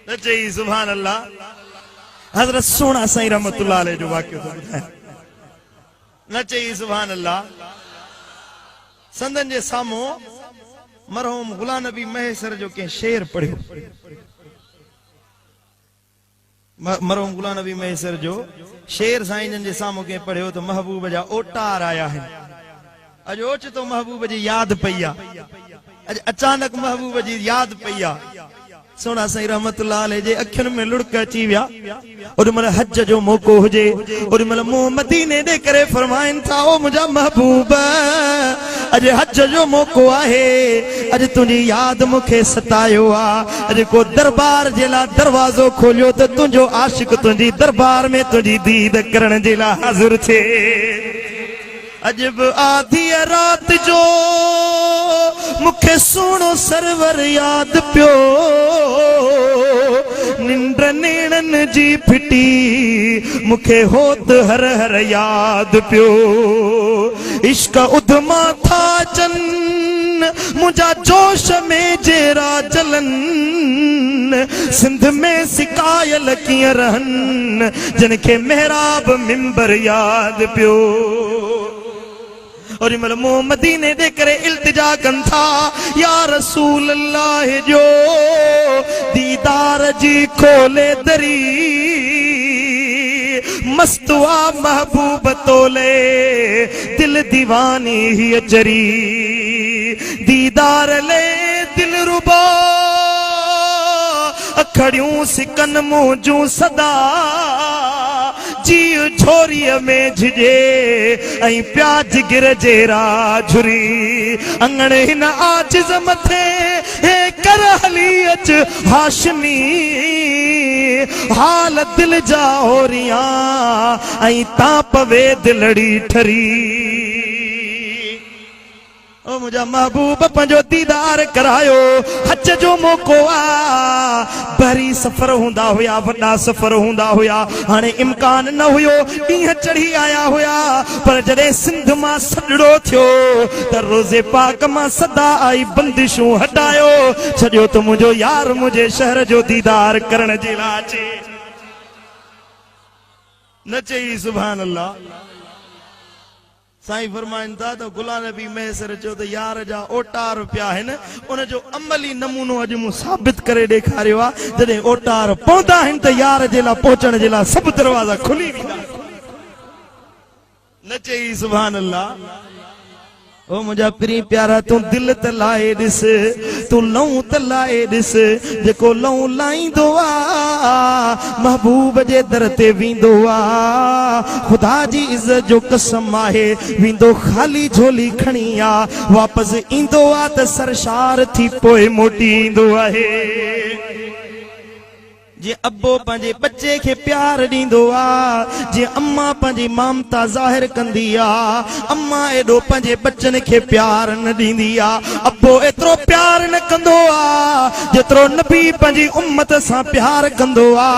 न चई सुभान अल्लाह। हज़रत सोना साईं रहमतुल्लाह अलैह जो वाक़ियो थो ॿुधायां, न चई सुभान अल्लाह। संदन जे साम्हूं मरहूम गुलाम नबी महेसर जो कंहिं शेर पढ़ियो, मरहूम गुलाम नबी महेसर जो शेर साईं जन जे साम्हूं कंहिं पढ़ियो तो महबूब जा ओटार आया आहिनि। अॼु ओचितो महबूब जी यादि पई आहे, अॼु अचानक महबूब जी यादि पई आहे। सोना साईं रहमतुल्लाह अलैह जे अखियुनि में लुड़क अची विया। ओॾीमहिल हज जो मौक़ो हुजे, ओॾीमहिल मूं मदीने ॾे करे फरमाइनि था, ओ मुंहिंजा महबूब अॼु हज जो मौक़ो आहे, अॼु तुंहिंजी यादि मूंखे सतायो आहे। अॼु को दरबार जे लाइ दरवाज़ो खोलियो त तुंहिंजो आशिक तुंहिंजी दरबार में तुंहिंजी दीद करण जे लाइ हाज़िर थिए। अॼु बि आधी रात जो मूंखे सोनो सरवर यादि पियो, निंड नेणनि जी फिटी मूंखे होत हर हर यादि पियो। इश्क उधमा था अचनि मुंहिंजा जोश में जेरा जलन, सिंध में सिकायल कीअं रहनि जिनखे मेहराब मिंबर यादि पियो। और मल मूं मदीने दे करे इल्तिजा कन था, या रसूल अल्लाह जो दीदार जी खोले दरी, मस्तवा महबूब तोले दिल दीवानी ही अचरी। दीदार ले दिल रुबा अखड़ियूं सिकन मुंहिंजूं सदा, जी छोरीअ में झिजे ऐं प्याज गिर जेरा झुरी। अंगण हिन आजिज़ मथे हे कर हली अच हाशमी, हाल दिल जा होरिया ऐं तां पवे दिलड़ी ठरी। ओ मुंहिंजा महबूब पंहिंजो दीदार करायो, हज जो मौक़ो आ। भरी सफ़र हूंदा हुया, वॾा सफ़र हूंदा हुया, हाणे इम्कान न हुयो, ॾींहं चढ़ी आया हुया। पर जॾहिं सिंध मां सॾड़ो थियो त रोज़े पाक मां सदा आई बंदिशूं हटायो, छॾियो त मुंहिंजो यार मुंहिंजे शहर जो दीदार करण जे लाइ अचे। न चई सुभान अल्लाह। साईं फरमाइनि था त गुलाम नबी महेसर चयो त यार जा ओटार पिया आहिनि, उन जो अमली नमूनो अॼु मूं साबित करे ॾेखारियो आहे। जॾहिं ओटार पवंदा आहिनि त यार जे लाइ पहुचण जे लाइ सभु दरवाज़ा खुली वेंदा। न चई सुभान अल्लाह। ओ मुंहिंजा प्री प्यारा, तूं दिल त लाए ॾिस, तूं लहू त लाए ॾिस, जेको लहू लाईंदो आ महबूब जे दर ते वेंदो आ। ख़ुदा जी इज़त जो कसम आहे, वेंदो ख़ाली झोली खणी आ, वापसि ईंदो आ त सरशार थी पोइ मोटी ईंदो आहे। जे अब्बो पंहिंजे बच्चे खे प्यार ॾींदो आ, जे अम्मा पंहिंजी ममता ज़ाहिर कंदी आ, अम्मा एॾो पंहिंजे बच्चन खे प्यार न ॾींदी आ। अब्बो एतिरो प्यार न कंदो आ जेतिरो नबी पंहिंजी उम्मत सां प्यार कंदो आ।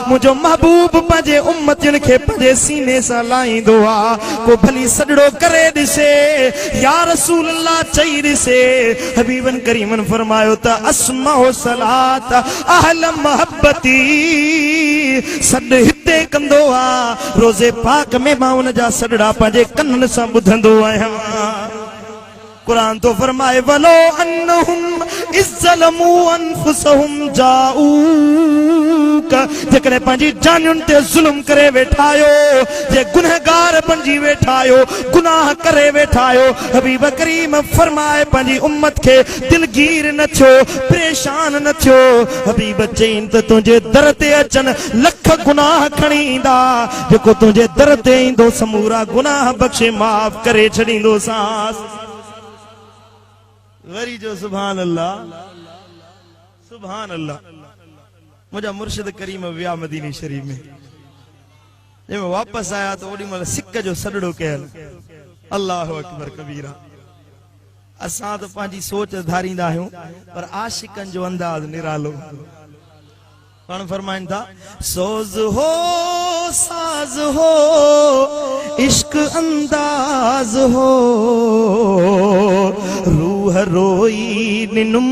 मुंहिंजो महबूब पंहिंजे उम्मतियुनि खे पंहिंजे सीने सां लाहींदो आ। को भली सॾड़ो करे ॾिसे, या रसूल अल्लाह चई ॾिसे। हबीबन करीमन फरमायो त अस्माउ सलात अहल मोहब्बती, सॾ हिते कंदो आ। रोज़े पाक में मां उन जा सॾड़ा पंहिंजे कननि सां ॿुधंदो आहियां। कुरान तो फरमाए, वलो अन्नहुम इज़्ज़लमू अनफुसहुम जाऊक, जेकॾहिं पंहिंजी जानियुनि ते ज़ुल्म करे वेठायो, जे गुनहगार बणिजी वेठायो, गुनाह करे वेठायो, हबीब करीम फरमाए पंहिंजी उम्मत खे दिलगीर न थियो, परेशान न थियो। हबीब चईन त तुंहिंजे दर ते अचनि लख गुनाह खणी ईंदा, जेको तुंहिंजे दर ते ईंदो समूरा गुनाह बख़्शे माफ़ करे छॾींदो सांस। वरी जो सुभान अल्लाह, सुभान अल्लाह। मुंहिंजा मुर्शिद करीम विया मदीने शरीफ में, जंहिं में वापसि आया त ओॾी महिल सिक जो सॾड़ो कयल। अल्लाहु अकबर कबीरा। असां त पंहिंजी सोच धारींदा आहियूं, पर आशिकनि जो अंदाज़ निरालो। पाण फरमाइनि था, सोज़ हो साज़ हो इश्क अंदाज हो, रूह रोई निनुम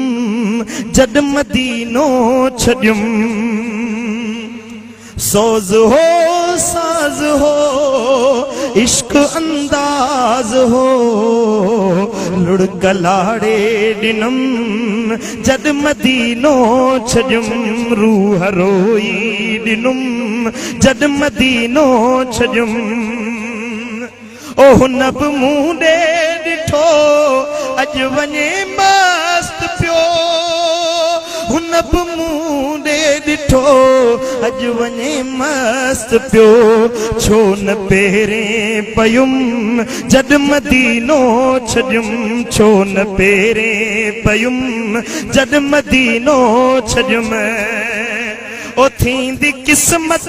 जड मदीनो छॾियुम, सोज हो साज हो इश्क अंदाज हो लुड़कलाड़े दिनम जद मदीनो छजुम रूह रोई दिनुम जद मदीनो छजुम ओह नब मुंडे डिठो अज वने मस्त पियो हुनब मुंडे डिठो अज वने मस्त पियो छो न पेरें पयुम जद मदीनो छजुम छो न पेरें पयुम जद मदीनो छजुम ओ थींदी किस्मत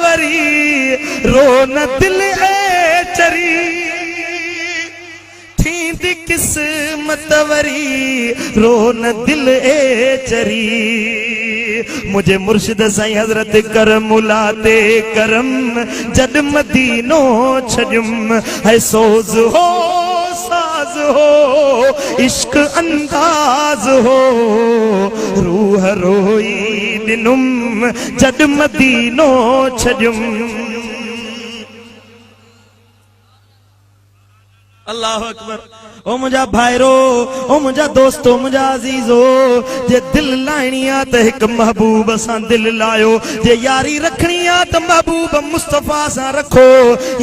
वरी रो न दिल ए चरी थींदी किस्मत वरी रो न दिल ए चरी मुझे मुर्शिद साईं हजरत करम मुलाते करम जद मदीनो छजुम है सोज हो साज हो इश्क अंदाज हो रूह रोई दिनुम जद मदीनो छजुम अल्लाह अकबर ओ मुझा भाईरो ओ मुझा दोस्तो मुझा अजीजो जे दिल लाइणी आ त एक महबूब सां दिल लायो जे यारी रखणी आ त महबूब मुस्तफा सां रखो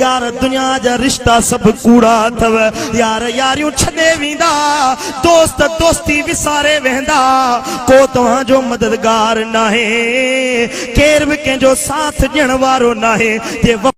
यार दुनिया जा रिश्ता सब कूड़ा थव यार यारियूं छॾे वेंदा दोस्त दोस्ती विसारे वेंदा को तव्हां जो मददगार नाहे केर भी कंहिंजो साथ ॾियण वारो नाहे जे